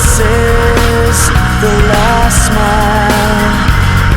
This is the last smile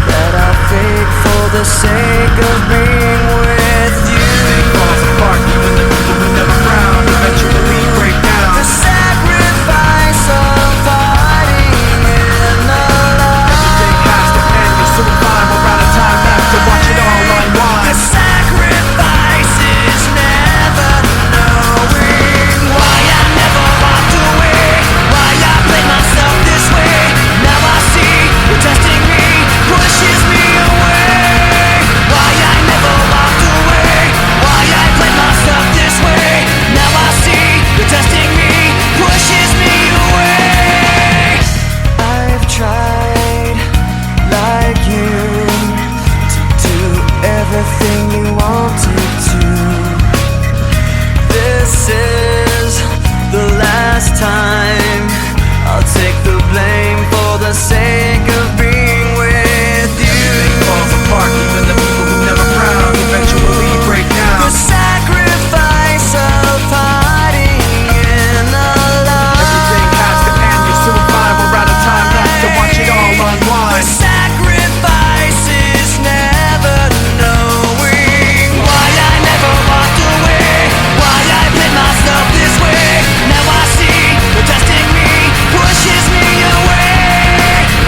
that I fake for the sake of being with you. Everything falls apart, even the people who never frown eventually break down. The sacrifice of fighting in the light. Everything has to end, there's still time, we're out of time left to watch it all unwind. The sacrifice is never knowing why I never walked away, why I played myself this way. Now I see you're testing me, pushes me away. Why I never walked away, why I played myself this way. Now I see you're testing me, pushes me away. I've tried like you to do everything you wanted to. This is the last time I'll take the blame for the sake of being with you. Everything falls apart, even the people who never frown eventually break down. The sacrifice of fighting in the light. Everything has to end, you're still fine, we're out of time left to watch it all The unwind. sacrifice is never knowing why I never walked away, why I played myself this way. Now I see you're testing me, pushes me away.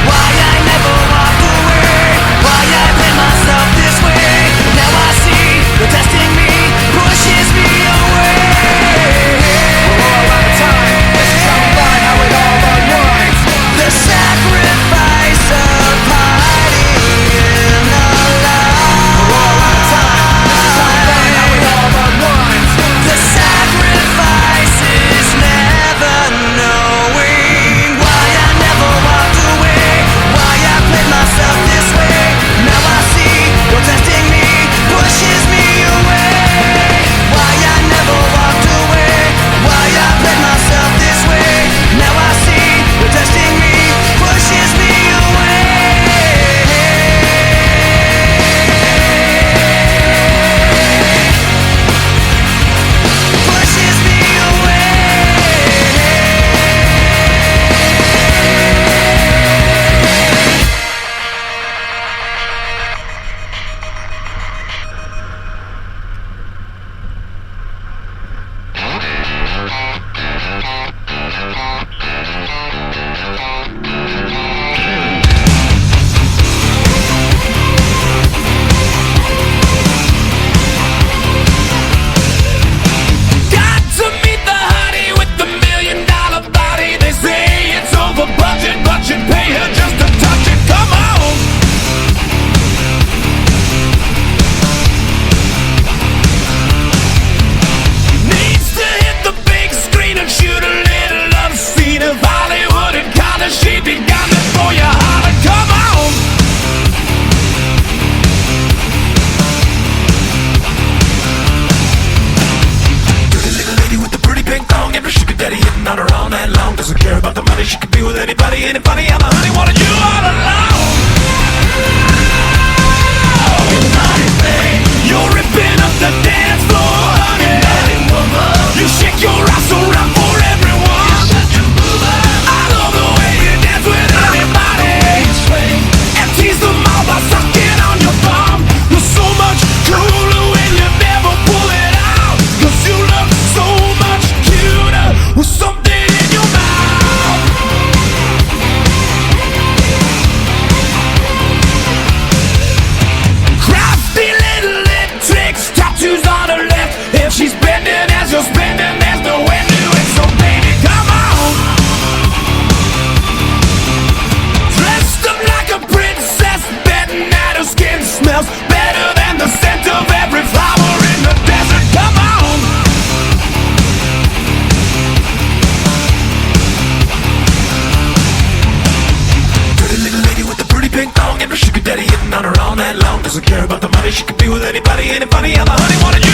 Why I never walked away, why I played myself this way. Now I see you're testing me, pushes me away. We're all out of time, this is how we find how it all unwinds. The sacrifice of hiding in the light. We're all out of time, this is how we find how it all unwinds. The sacrifice is never knowing why I never walked away, why I played myself this way. Now I see you're testing me, pushes me away. Why I never walked away, why I played myself this way. Now I see you're testing me, pushes me away. Pushes me away. Got to meet the honey with the $1 million body. They say it's over budget, but you pay her just to touch it. Come on. Needs to hit the big screen and shoot a little love scene. If Hollywood had called her, she'd be gone before you holler. Come on. Dirty little lady with the pretty pink thong. Every sugar daddy hitting on her all night long. Doesn't care about the money, she could be with anybody. Ain't it funny how the honey wanted you all along? You're ripping up the dance floor, honey. You shake your ass around for everyone. I love the way you dance with anybody and tease them all by sucking on your thumb. You're so much cooler when you never pull it out, 'cause you look so much cuter with something in your mouth. Crafty little lip tricks, tattoos on her left. If she's bending as you're spending, there's no end to it. So baby, come on. Dressed up like a princess, betting that her skin smells better than the scent of every flower in the desert. Come on. Dirty little lady with the pretty pink thong. Every sugar daddy hitting on her all night long. Doesn't care about the money, she could be with anybody. Ain't it funny how the honey wanted you